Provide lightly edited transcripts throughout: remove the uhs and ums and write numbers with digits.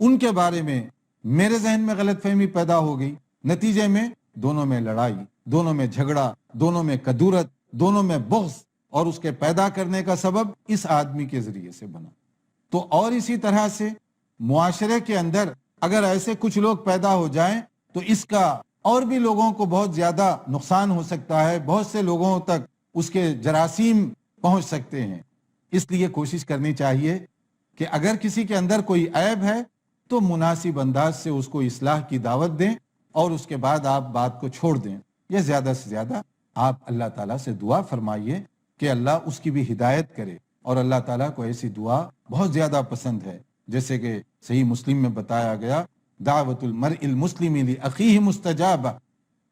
ان کے بارے میں میرے ذہن میں غلط فہمی پیدا ہو گئی، نتیجے میں دونوں میں لڑائی، دونوں میں جھگڑا، دونوں میں کدورت، دونوں میں بغض، اور اس کے پیدا کرنے کا سبب اس آدمی کے ذریعے سے بنا۔ تو اور اسی طرح سے معاشرے کے اندر اگر ایسے کچھ لوگ پیدا ہو جائیں تو اس کا اور بھی لوگوں کو بہت زیادہ نقصان ہو سکتا ہے، بہت سے لوگوں تک اس کے جراثیم پہنچ سکتے ہیں۔ اس لیے کوشش کرنی چاہیے کہ اگر کسی کے اندر کوئی عیب ہے تو مناسب انداز سے اس کو اصلاح کی دعوت دیں اور اس کے بعد آپ بات کو چھوڑ دیں، یا زیادہ سے زیادہ آپ اللہ تعالیٰ سے دعا فرمائیے کہ اللہ اس کی بھی ہدایت کرے، اور اللہ تعالیٰ کو ایسی دعا بہت زیادہ پسند ہے، جیسے کہ صحیح مسلم میں بتایا گیا دعوت المرء المسلم لاخیہ مستجابہ،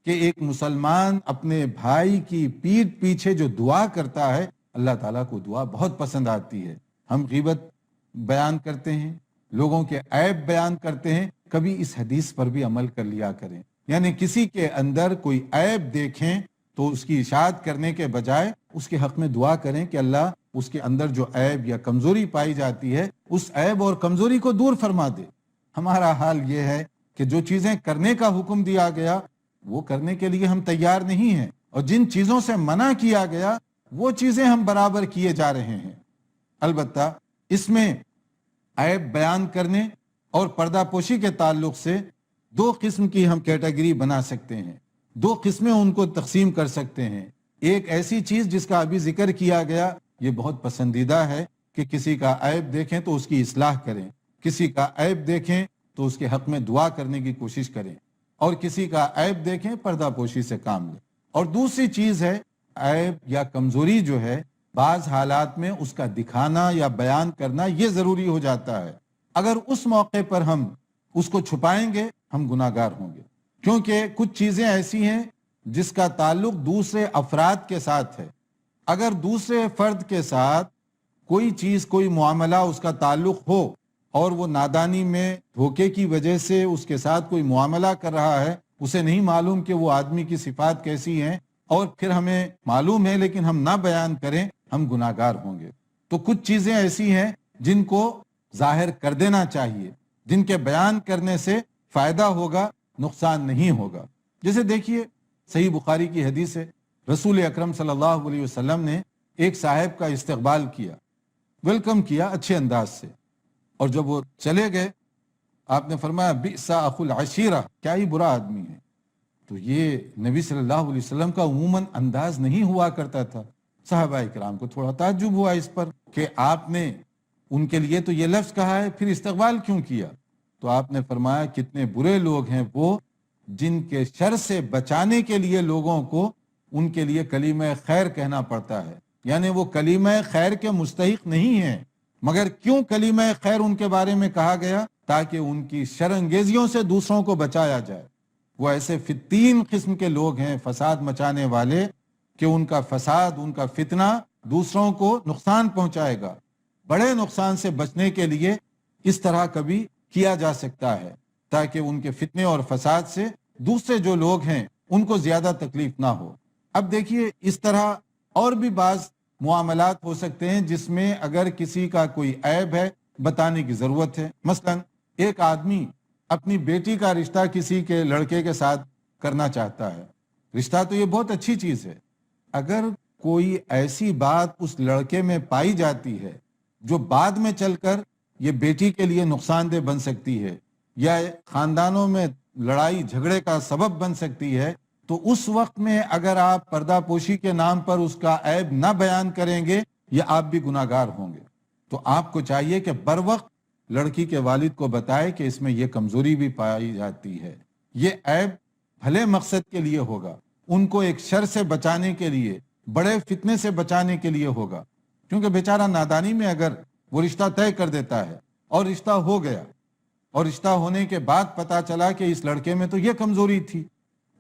کہ ایک مسلمان اپنے بھائی کی پیٹھ پیچھے جو دعا کرتا ہے اللہ تعالیٰ کو دعا بہت پسند آتی ہے۔ ہم غیبت بیان کرتے ہیں، لوگوں کے عیب بیان کرتے ہیں، کبھی اس حدیث پر بھی عمل کر لیا کریں، یعنی کسی کے اندر کوئی عیب دیکھیں تو اس کی اشاعت کرنے کے بجائے اس کے حق میں دعا کریں کہ اللہ اس کے اندر جو عیب یا کمزوری پائی جاتی ہے اس عیب اور کمزوری کو دور فرما دے۔ ہمارا حال یہ ہے کہ جو چیزیں کرنے کا حکم دیا گیا وہ کرنے کے لیے ہم تیار نہیں ہیں، اور جن چیزوں سے منع کیا گیا وہ چیزیں ہم برابر کیے جا رہے ہیں۔ البتہ اس میں عیب بیان کرنے اور پردہ پوشی کے تعلق سے دو قسم کی ہم کیٹیگری بنا سکتے ہیں، دو قسمیں ان کو تقسیم کر سکتے ہیں۔ ایک ایسی چیز جس کا ابھی ذکر کیا گیا، یہ بہت پسندیدہ ہے کہ کسی کا عیب دیکھیں تو اس کی اصلاح کریں، کسی کا عیب دیکھیں تو اس کے حق میں دعا کرنے کی کوشش کریں، اور کسی کا عیب دیکھیں پردہ پوشی سے کام لیں۔ اور دوسری چیز ہے عیب یا کمزوری جو ہے، بعض حالات میں اس کا دکھانا یا بیان کرنا یہ ضروری ہو جاتا ہے۔ اگر اس موقع پر ہم اس کو چھپائیں گے ہم گناہ گار ہوں گے، کیونکہ کچھ چیزیں ایسی ہیں جس کا تعلق دوسرے افراد کے ساتھ ہے۔ اگر دوسرے فرد کے ساتھ کوئی چیز، کوئی معاملہ اس کا تعلق ہو اور وہ نادانی میں دھوکے کی وجہ سے اس کے ساتھ کوئی معاملہ کر رہا ہے، اسے نہیں معلوم کہ وہ آدمی کی صفات کیسی ہیں، اور پھر ہمیں معلوم ہے لیکن ہم نہ بیان کریں، ہم گناہ گار ہوں گے۔ تو کچھ چیزیں ایسی ہیں جن کو ظاہر کر دینا چاہیے، جن کے بیان کرنے سے فائدہ ہوگا، نقصان نہیں ہوگا۔ جیسے دیکھیے صحیح بخاری کی حدیث ہے، رسول اکرم صلی اللہ علیہ وسلم نے ایک صاحب کا استقبال کیا، ویلکم کیا اچھے انداز سے، اور جب وہ چلے گئے آپ نے فرمایا بئس اخو العشیرہ، کیا ہی برا آدمی ہے۔ تو یہ نبی صلی اللہ علیہ وسلم کا عموماً انداز نہیں ہوا کرتا تھا۔ صحابہ کرام کو تھوڑا تعجب ہوا اس پر کہ آپ نے ان کے لیے تو یہ لفظ کہا ہے، پھر استقبال کیوں کیا؟ تو آپ نے فرمایا کتنے برے لوگ ہیں وہ جن کے شر سے بچانے کے لیے لوگوں کو ان کے لیے کلمہ خیر کہنا پڑتا ہے، یعنی وہ کلمہ خیر کے مستحق نہیں ہیں، مگر کیوں کلمہ خیر ان کے بارے میں کہا گیا؟ تاکہ ان کی شر انگیزیوں سے دوسروں کو بچایا جائے۔ وہ ایسے فتین قسم کے لوگ ہیں، فساد مچانے والے، کہ ان کا فساد، ان کا فتنہ دوسروں کو نقصان پہنچائے گا۔ بڑے نقصان سے بچنے کے لیے اس طرح کبھی کیا جا سکتا ہے تاکہ ان کے فتنے اور فساد سے دوسرے جو لوگ ہیں ان کو زیادہ تکلیف نہ ہو۔ اب دیکھیے اس طرح اور بھی بعض معاملات ہو سکتے ہیں جس میں اگر کسی کا کوئی عیب ہے بتانے کی ضرورت ہے۔ مثلا ایک آدمی اپنی بیٹی کا رشتہ کسی کے لڑکے کے ساتھ کرنا چاہتا ہے، رشتہ تو یہ بہت اچھی چیز ہے، اگر کوئی ایسی بات اس لڑکے میں پائی جاتی ہے جو بعد میں چل کر یہ بیٹی کے لیے نقصان دہ بن سکتی ہے یا خاندانوں میں لڑائی جھگڑے کا سبب بن سکتی ہے، تو اس وقت میں اگر آپ پردہ پوشی کے نام پر اس کا عیب نہ بیان کریں گے یہ آپ بھی گناہ گار ہوں گے۔ تو آپ کو چاہیے کہ بر وقت لڑکی کے والد کو بتائے کہ اس میں یہ کمزوری بھی پائی جاتی ہے، یہ عیب بھلے مقصد کے لیے ہوگا، ان کو ایک شر سے بچانے کے لیے، بڑے فتنے سے بچانے کے لیے ہوگا، کیونکہ بیچارہ نادانی میں اگر وہ رشتہ طے کر دیتا ہے اور رشتہ ہو گیا، اور رشتہ ہونے کے بعد پتا چلا کہ اس لڑکے میں تو یہ کمزوری تھی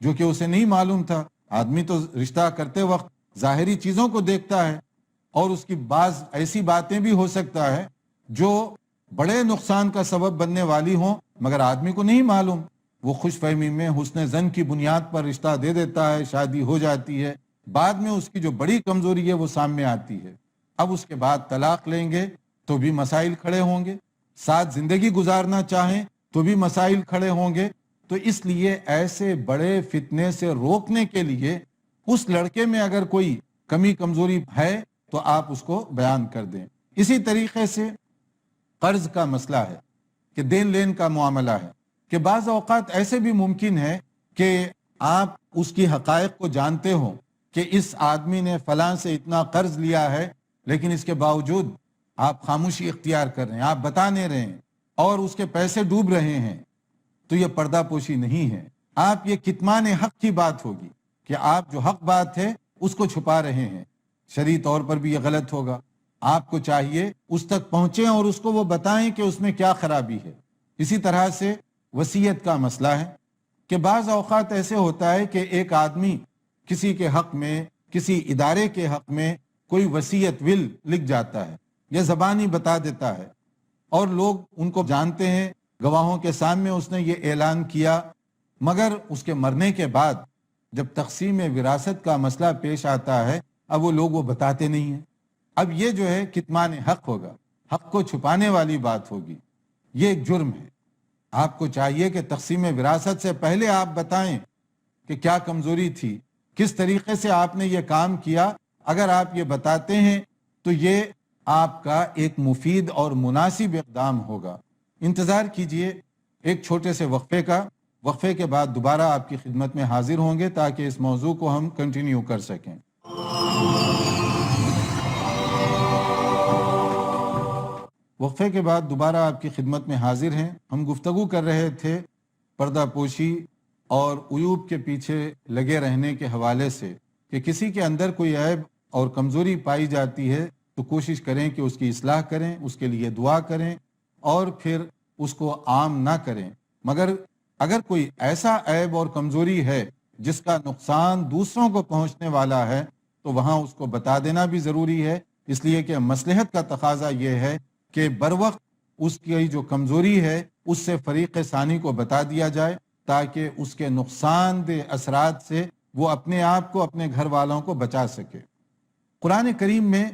جو کہ اسے نہیں معلوم تھا۔ آدمی تو رشتہ کرتے وقت ظاہری چیزوں کو دیکھتا ہے، اور اس کی بعض ایسی باتیں بھی ہو سکتا ہے جو بڑے نقصان کا سبب بننے والی ہوں مگر آدمی کو نہیں معلوم، وہ خوش فہمی میں حسن ظن کی بنیاد پر رشتہ دے دیتا ہے، شادی ہو جاتی ہے، بعد میں اس کی جو بڑی کمزوری ہے وہ سامنے آتی ہے۔ اب اس کے بعد طلاق لیں گے تو بھی مسائل کھڑے ہوں گے، ساتھ زندگی گزارنا چاہیں تو بھی مسائل کھڑے ہوں گے. تو اس لیے ایسے بڑے فتنے سے روکنے کے لیے اس لڑکے میں اگر کوئی کمی کمزوری ہے تو آپ اس کو بیان کر دیں. اسی طریقے سے قرض کا مسئلہ ہے کہ دین لین کا معاملہ ہے کہ بعض اوقات ایسے بھی ممکن ہے کہ آپ اس کی حقائق کو جانتے ہو کہ اس آدمی نے فلاں سے اتنا قرض لیا ہے، لیکن اس کے باوجود آپ خاموشی اختیار کر رہے ہیں، آپ بتا نہیں رہے ہیں اور اس کے پیسے ڈوب رہے ہیں. تو یہ پردہ پوشی نہیں ہے. آپ یہ کتمان حق کی بات ہوگی کہ آپ جو حق بات ہے اس کو چھپا رہے ہیں. شرعی طور پر بھی یہ غلط ہوگا. آپ کو چاہیے اس تک پہنچیں اور اس کو وہ بتائیں کہ اس میں کیا خرابی ہے. اسی طرح سے وصیت کا مسئلہ ہے کہ بعض اوقات ایسے ہوتا ہے کہ ایک آدمی کسی کے حق میں، کسی ادارے کے حق میں کوئی وصیت ول لکھ جاتا ہے یا زبانی بتا دیتا ہے اور لوگ ان کو جانتے ہیں، گواہوں کے سامنے اس نے یہ اعلان کیا، مگر اس کے مرنے کے بعد جب تقسیم وراثت کا مسئلہ پیش آتا ہے اب وہ لوگ وہ بتاتے نہیں ہیں. اب یہ جو ہے کتمان حق ہوگا، حق کو چھپانے والی بات ہوگی. یہ ایک جرم ہے. آپ کو چاہیے کہ تقسیم وراثت سے پہلے آپ بتائیں کہ کیا کمزوری تھی، کس طریقے سے آپ نے یہ کام کیا. اگر آپ یہ بتاتے ہیں تو یہ آپ کا ایک مفید اور مناسب اقدام ہوگا. انتظار کیجئے ایک چھوٹے سے وقفے کا. وقفے کے بعد دوبارہ آپ کی خدمت میں حاضر ہوں گے تاکہ اس موضوع کو ہم کنٹینیو کر سکیں. وقفے کے بعد دوبارہ آپ کی خدمت میں حاضر ہیں. ہم گفتگو کر رہے تھے پردہ پوشی اور عیوب کے پیچھے لگے رہنے کے حوالے سے کہ کسی کے اندر کوئی عیب اور کمزوری پائی جاتی ہے تو کوشش کریں کہ اس کی اصلاح کریں، اس کے لیے دعا کریں اور پھر اس کو عام نہ کریں. مگر اگر کوئی ایسا عیب اور کمزوری ہے جس کا نقصان دوسروں کو پہنچنے والا ہے تو وہاں اس کو بتا دینا بھی ضروری ہے. اس لیے کہ مصلحت کا تقاضا یہ ہے کہ بروقت اس کی جو کمزوری ہے اس سے فریق ثانی کو بتا دیا جائے تاکہ اس کے نقصان دہ اثرات سے وہ اپنے آپ کو، اپنے گھر والوں کو بچا سکے. قرآن کریم میں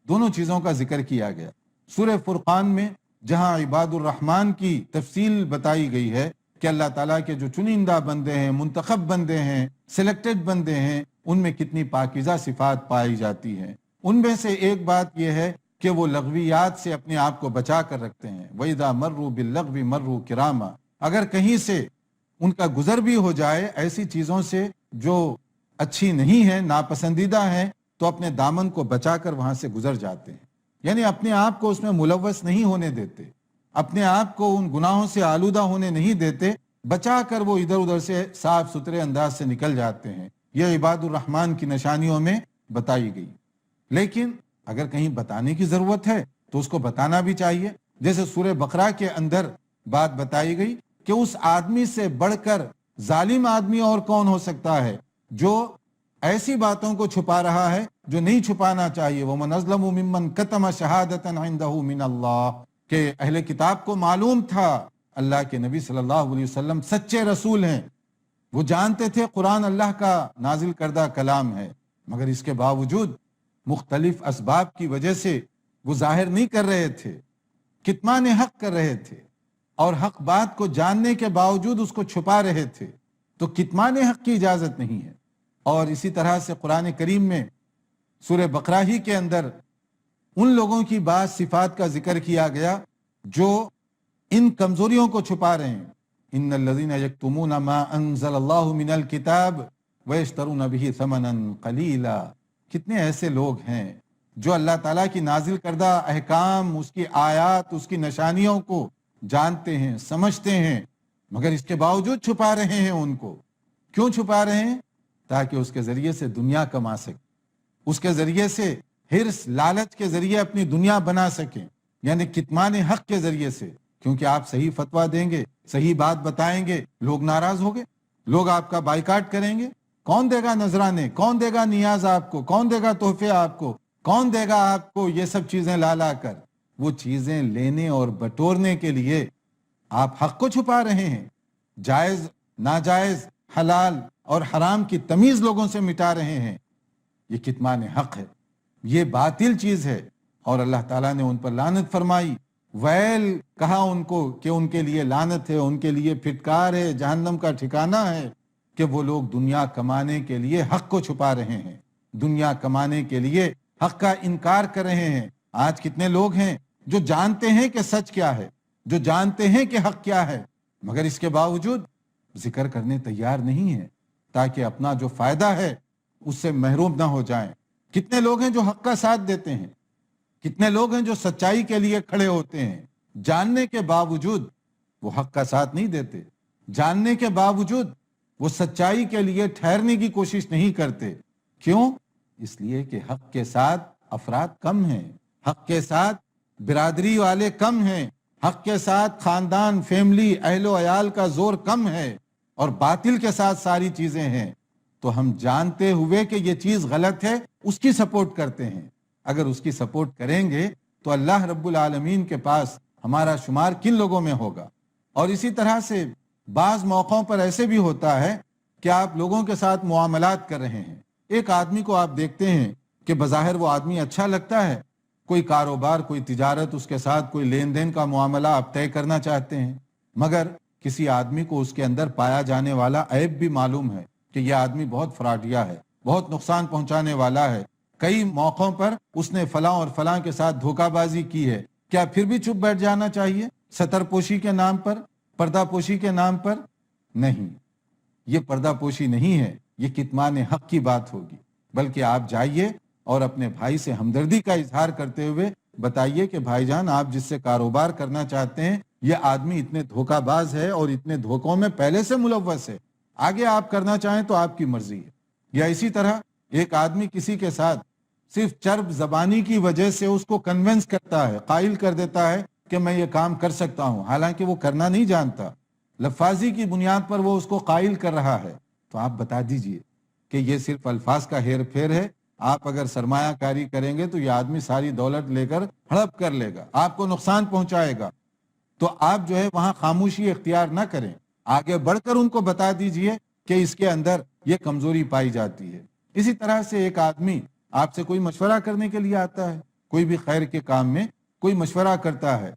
دونوں چیزوں کا ذکر کیا گیا. سورہ فرقان میں جہاں عباد الرحمن کی تفصیل بتائی گئی ہے کہ اللہ تعالیٰ کے جو چنندہ بندے ہیں، منتخب بندے ہیں، سلیکٹڈ بندے ہیں، ان میں کتنی پاکیزہ صفات پائی جاتی ہیں. ان میں سے ایک بات یہ ہے کہ وہ لغویات سے اپنے آپ کو بچا کر رکھتے ہیں. وَإِذَا مَرُّوا بِاللَّغْوِ مَرُّوا كِرَامًا. اگر کہیں سے ان کا گزر بھی ہو جائے ایسی چیزوں سے جو اچھی نہیں ہیں، ناپسندیدہ ہیں، تو اپنے دامن کو بچا کر وہاں سے گزر جاتے ہیں. یعنی اپنے آپ کو اس میں ملوث نہیں ہونے دیتے، اپنے آپ کو ان گناہوں سے آلودہ ہونے نہیں دیتے، بچا کر وہ ادھر ادھر سے صاف ستھرے انداز سے نکل جاتے ہیں. یہ عباد الرحمن کی نشانیوں میں بتائی گئی. لیکن اگر کہیں بتانے کی ضرورت ہے تو اس کو بتانا بھی چاہیے. جیسے سورہ بقرہ کے اندر بات بتائی گئی کہ اس آدمی سے بڑھ کر ظالم آدمی اور کون ہو سکتا ہے جو ایسی باتوں کو چھپا رہا ہے جو نہیں چھپانا چاہیے. وَمَنْ أَظْلَمُ مِمَّنْ كَتَمَ شَهَادَةً عِنْدَهُ مِنَ اللَّهِ کہ اہل کتاب کو معلوم تھا اللہ کے نبی صلی اللہ علیہ وسلم سچے رسول ہیں، وہ جانتے تھے قرآن اللہ کا نازل کردہ کلام ہے، مگر اس کے باوجود مختلف اسباب کی وجہ سے وہ ظاہر نہیں کر رہے تھے، کتمان حق کر رہے تھے اور حق بات کو جاننے کے باوجود اس کو چھپا رہے تھے. تو کتمان حق کی اجازت نہیں ہے. اور اسی طرح سے قرآن کریم میں سورہ بقرہ ہی کے اندر ان لوگوں کی بعض صفات کا ذکر کیا گیا جو ان کمزوریوں کو چھپا رہے ہیں. ان الذین یکتمون ما انزل اللہ من الکتاب ویشترون به ثمنا قلیلا. کتنے ایسے لوگ ہیں جو اللہ تعالیٰ کی نازل کردہ احکام، اس کی آیات، اس کی نشانیوں کو جانتے ہیں، سمجھتے ہیں، مگر اس کے باوجود چھپا رہے ہیں. ان کو کیوں چھپا رہے ہیں؟ تاکہ اس کے ذریعے سے دنیا کما سکیں، اس کے ذریعے سے حرص، لالچ کے ذریعے اپنی دنیا بنا سکیں، یعنی کتمان حق کے ذریعے سے. کیونکہ آپ صحیح فتویٰ دیں گے، صحیح بات بتائیں گے، لوگ ناراض ہو گے، لوگ آپ کا بائیکاٹ کریں گے. کون دے گا نذرانے، کون دے گا نیاز آپ کو، کون دے گا تحفے آپ کو، کون دے گا آپ کو یہ سب چیزیں لا کر؟ وہ چیزیں لینے اور بٹورنے کے لیے آپ حق کو چھپا رہے ہیں، جائز، ناجائز، حلال اور حرام کی تمیز لوگوں سے مٹا رہے ہیں. یہ کتمان حق ہے، یہ باطل چیز ہے اور اللہ تعالیٰ نے ان پر لعنت فرمائی. ویل کہا ان کو کہ ان کے لیے لعنت ہے، ان کے لیے پھٹکار ہے، جہنم کا ٹھکانہ ہے کہ وہ لوگ دنیا کمانے کے لیے حق کو چھپا رہے ہیں، دنیا کمانے کے لیے حق کا انکار کر رہے ہیں۔ آج کتنے لوگ ہیں جو جانتے ہیں کہ سچ کیا ہے، جو جانتے ہیں کہ حق کیا ہے، مگر اس کے باوجود ذکر کرنے تیار نہیں ہے تاکہ اپنا جو فائدہ ہے اس سے محروم نہ ہو جائیں۔ کتنے لوگ ہیں جو حق کا ساتھ دیتے ہیں، کتنے لوگ ہیں جو سچائی کے لیے کھڑے ہوتے ہیں، جاننے کے باوجود وہ حق کا ساتھ نہیں دیتے، جاننے کے باوجود وہ سچائی کے لیے ٹھہرنے کی کوشش نہیں کرتے۔ کیوں؟ اس لیے کہ حق کے ساتھ افراد کم ہیں، حق کے ساتھ برادری والے کم ہیں، حق کے ساتھ خاندان، فیملی، اہل و عیال کا زور کم ہے، اور باطل کے ساتھ ساری چیزیں ہیں۔ تو ہم جانتے ہوئے کہ یہ چیز غلط ہے اس کی سپورٹ کرتے ہیں۔ اگر اس کی سپورٹ کریں گے تو اللہ رب العالمین کے پاس ہمارا شمار کن لوگوں میں ہوگا؟ اور اسی طرح سے بعض موقعوں پر ایسے بھی ہوتا ہے کہ آپ لوگوں کے ساتھ معاملات کر رہے ہیں، ایک آدمی کو آپ دیکھتے ہیں کہ بظاہر وہ آدمی اچھا لگتا ہے، کوئی کاروبار، کوئی تجارت، اس کے ساتھ کوئی لین دین کا معاملہ آپ طے کرنا چاہتے ہیں، مگر کسی آدمی کو اس کے اندر پایا جانے والا عیب بھی معلوم ہے کہ یہ آدمی بہت فراڈیا ہے، بہت نقصان پہنچانے والا ہے، کئی موقعوں پر اس نے فلاں اور فلاں کے ساتھ دھوکہ بازی کی ہے۔ کیا پھر بھی چپ بیٹھ جانا چاہیے ستر پوشی کے نام پر، پردہ پوشی کے نام پر؟ نہیں، یہ پردہ پوشی نہیں ہے، یہ کتمان حق کی بات ہوگی۔ بلکہ آپ جائیے اور اپنے بھائی سے ہمدردی کا اظہار کرتے ہوئے بتائیے کہ بھائی جان، آپ جس سے کاروبار کرنا چاہتے ہیں یہ آدمی اتنے دھوکہ باز ہے اور اتنے دھوکوں میں پہلے سے ملوث ہے، آگے آپ کرنا چاہیں تو آپ کی مرضی ہے۔ یا اسی طرح ایک آدمی کسی کے ساتھ صرف چرب زبانی کی وجہ سے اس کو کنونس کرتا ہے، قائل کر دیتا ہے کہ میں یہ کام کر سکتا ہوں، حالانکہ وہ کرنا نہیں جانتا، لفاظی کی بنیاد پر وہ اس کو قائل کر رہا ہے، تو آپ بتا دیجئے کہ یہ صرف الفاظ کا ہیر پھیر ہے۔ آپ اگر سرمایہ کاری کریں گے تو یہ آدمی ساری دولت لے کر ہڑپ کر لے گا، آپ کو نقصان پہنچائے گا۔ تو آپ جو ہے وہاں خاموشی اختیار نہ کریں، آگے بڑھ کر ان کو بتا دیجئے کہ اس کے اندر یہ کمزوری پائی جاتی ہے۔ اسی طرح سے ایک آدمی آپ سے کوئی مشورہ کرنے کے لیے آتا ہے، کوئی بھی خیر کے کام میں کوئی مشورہ کرتا ہے،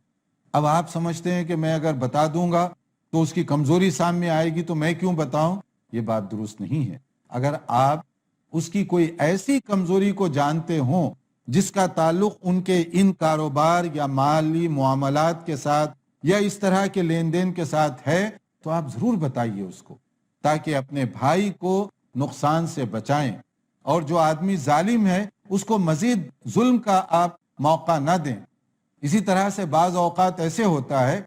اب آپ سمجھتے ہیں کہ میں اگر بتا دوں گا تو اس کی کمزوری سامنے آئے گی تو میں کیوں بتاؤں؟ یہ بات درست نہیں ہے۔ اگر آپ اس کی کوئی ایسی کمزوری کو جانتے ہوں جس کا تعلق ان کے ان کاروبار یا مالی معاملات کے ساتھ یا اس طرح کے لین دین کے ساتھ ہے، تو آپ ضرور بتائیے اس کو، تاکہ اپنے بھائی کو نقصان سے بچائیں، اور جو آدمی ظالم ہے اس کو مزید ظلم کا آپ موقع نہ دیں۔ اسی طرح سے بعض اوقات ایسے ہوتا ہے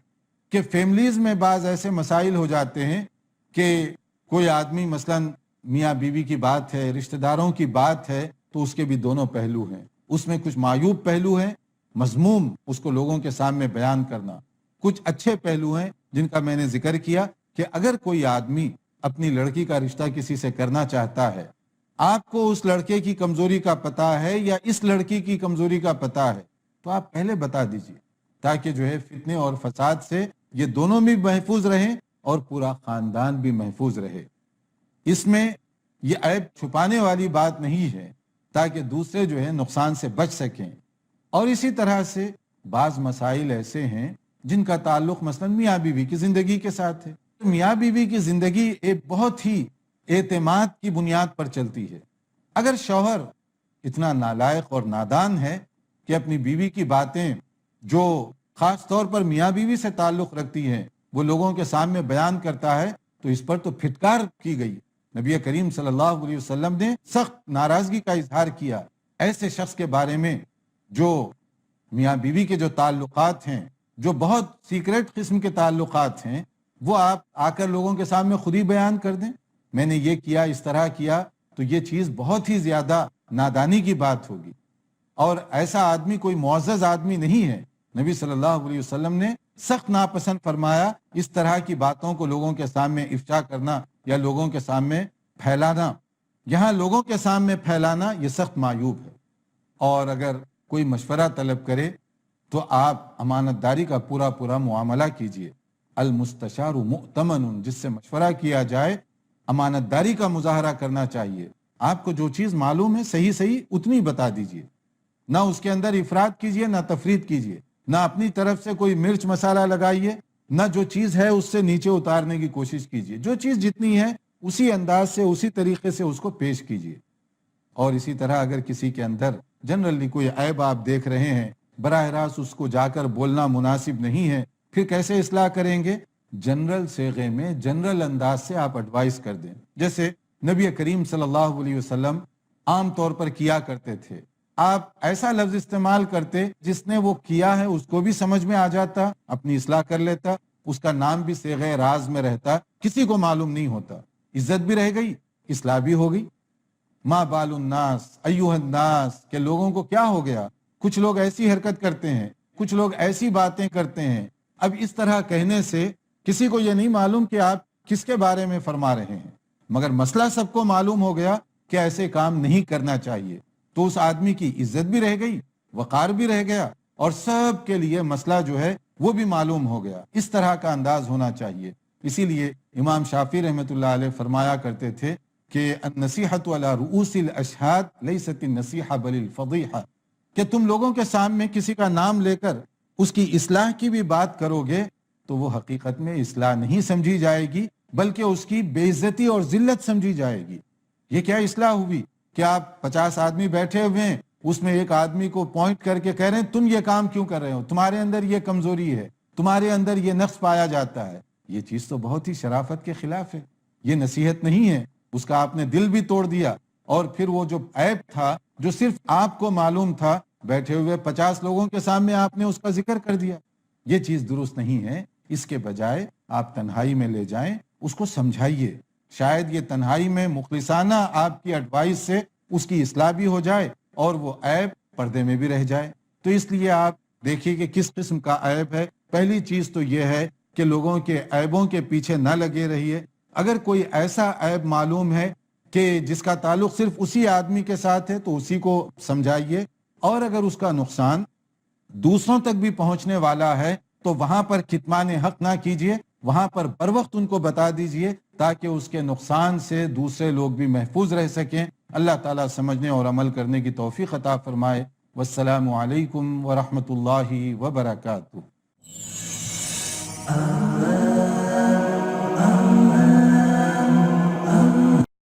کہ فیملیز میں بعض ایسے مسائل ہو جاتے ہیں کہ کوئی آدمی مثلاً میاں بیوی کی بات ہے، رشتہ داروں کی بات ہے، تو اس کے بھی دونوں پہلو ہیں، اس میں کچھ معیوب پہلو ہیں، مذموم اس کو لوگوں کے سامنے بیان کرنا، کچھ اچھے پہلو ہیں جن کا میں نے ذکر کیا کہ اگر کوئی آدمی اپنی لڑکی کا رشتہ کسی سے کرنا چاہتا ہے، آپ کو اس لڑکے کی کمزوری کا پتہ ہے یا اس لڑکی کی کمزوری کا پتہ ہے، تو آپ پہلے بتا دیجئے، تاکہ جو ہے فتنے اور فساد سے یہ دونوں بھی محفوظ رہیں اور پورا خاندان بھی محفوظ رہے۔ اس میں یہ عیب چھپانے والی بات نہیں ہے، تاکہ دوسرے جو ہے نقصان سے بچ سکیں۔ اور اسی طرح سے بعض مسائل ایسے ہیں جن کا تعلق مثلا میاں بیوی کی زندگی کے ساتھ ہے۔ میاں بیوی کی زندگی ایک بہت ہی اعتماد کی بنیاد پر چلتی ہے۔ اگر شوہر اتنا نالائق اور نادان ہے کہ اپنی بیوی کی باتیں جو خاص طور پر میاں بیوی سے تعلق رکھتی ہیں وہ لوگوں کے سامنے بیان کرتا ہے، تو اس پر تو پھٹکار کی گئی۔ نبی کریم صلی اللہ علیہ وسلم نے سخت ناراضگی کا اظہار کیا ایسے شخص کے بارے میں جو میاں بیوی کے جو تعلقات ہیں، جو بہت سیکرٹ قسم کے تعلقات ہیں، وہ آپ آ کر لوگوں کے سامنے خود ہی بیان کر دیں، میں نے یہ کیا، اس طرح کیا، تو یہ چیز بہت ہی زیادہ نادانی کی بات ہوگی۔ اور ایسا آدمی کوئی معزز آدمی نہیں ہے۔ نبی صلی اللہ علیہ وسلم نے سخت ناپسند فرمایا اس طرح کی باتوں کو لوگوں کے سامنے افشا کرنا یا لوگوں کے سامنے پھیلانا۔ یہاں لوگوں کے سامنے پھیلانا یہ سخت معیوب ہے۔ اور اگر کوئی مشورہ طلب کرے تو آپ امانت داری کا پورا معاملہ کیجئے۔ المستشار مؤتمن، جس سے مشورہ کیا جائے امانت داری کا مظاہرہ کرنا چاہیے۔ آپ کو جو چیز معلوم ہے صحیح اتنی بتا دیجئے، نہ اس کے اندر افراد کیجئے نہ تفرید کیجئے۔ نہ اپنی طرف سے کوئی مرچ مسالہ لگائیے، نہ جو چیز ہے اس سے نیچے اتارنے کی کوشش کیجیے، جو چیز جتنی ہے اسی انداز سے اسی طریقے سے اس کو پیش کیجیے۔ اور اسی طرح اگر کسی کے اندر جنرلی کوئی عیب آپ دیکھ رہے ہیں، براہ راست اس کو جا کر بولنا مناسب نہیں ہے، پھر کیسے اصلاح کریں گے؟ جنرل صیغے میں جنرل انداز سے آپ ایڈوائز کر دیں، جیسے نبی کریم صلی اللہ علیہ وسلم عام طور پر کیا کرتے تھے۔ آپ ایسا لفظ استعمال کرتے جس نے وہ کیا ہے اس کو بھی سمجھ میں آ جاتا، اپنی اصلاح کر لیتا، اس کا نام بھی صیغہ راز میں رہتا، کسی کو معلوم نہیں ہوتا، عزت بھی رہ گئی، اصلاح بھی ہو گئی۔ ما بال الناس ایھا الناس، کہ لوگوں کو کیا ہو گیا، کچھ لوگ ایسی حرکت کرتے ہیں، کچھ لوگ ایسی باتیں کرتے ہیں۔ اب اس طرح کہنے سے کسی کو یہ نہیں معلوم کہ آپ کس کے بارے میں فرما رہے ہیں، مگر مسئلہ سب کو معلوم ہو گیا کہ ایسے کام نہیں کرنا چاہیے، تو اس آدمی کی عزت بھی رہ گئی، وقار بھی رہ گیا، اور سب کے لیے مسئلہ جو ہے وہ بھی معلوم ہو گیا۔ اس طرح کا انداز ہونا چاہیے۔ اسی لیے امام شافعی رحمۃ اللہ علیہ فرمایا کرتے تھے کہ النصیحۃ علی رؤوس الاشہاد لیست النصیحہ بل الفضیحہ، کہ تم لوگوں کے سامنے کسی کا نام لے کر اس کی اصلاح کی بھی بات کرو گے تو وہ حقیقت میں اصلاح نہیں سمجھی جائے گی، بلکہ اس کی بے عزتی اور ذلت سمجھی جائے گی۔ یہ کیا اصلاح ہوئی کہ آپ 50 آدمی بیٹھے ہوئے ہیں، اس میں ایک آدمی کو پوائنٹ کر کے کہہ رہے ہیں تم یہ کام کیوں کر رہے ہو، تمہارے اندر یہ کمزوری ہے، تمہارے اندر یہ نقص پایا جاتا ہے۔ یہ چیز تو بہت ہی شرافت کے خلاف ہے، یہ نصیحت نہیں ہے، اس کا آپ نے دل بھی توڑ دیا، اور پھر وہ جو عیب تھا جو صرف آپ کو معلوم تھا، بیٹھے ہوئے 50 لوگوں کے سامنے آپ نے اس کا ذکر کر دیا۔ یہ چیز درست نہیں ہے۔ اس کے بجائے آپ تنہائی میں لے جائیں، اس کو سمجھائیے، شاید یہ تنہائی میں مخلصانہ آپ کی ایڈوائس سے اس کی اصلاح بھی ہو جائے اور وہ عیب پردے میں بھی رہ جائے۔ تو اس لیے آپ دیکھیے کہ کس قسم کا عیب ہے۔ پہلی چیز تو یہ ہے کہ لوگوں کے عیبوں کے پیچھے نہ لگے رہیے۔ اگر کوئی ایسا عیب معلوم ہے کہ جس کا تعلق صرف اسی آدمی کے ساتھ ہے تو اسی کو سمجھائیے، اور اگر اس کا نقصان دوسروں تک بھی پہنچنے والا ہے تو وہاں پر کتمان حق نہ کیجیے، وہاں پر بر وقت ان کو بتا دیجیے تاکہ اس کے نقصان سے دوسرے لوگ بھی محفوظ رہ سکیں۔ اللہ تعالیٰ سمجھنے اور عمل کرنے کی توفیق عطا فرمائے۔ والسلام علیکم ورحمۃ اللہ وبرکاتہ۔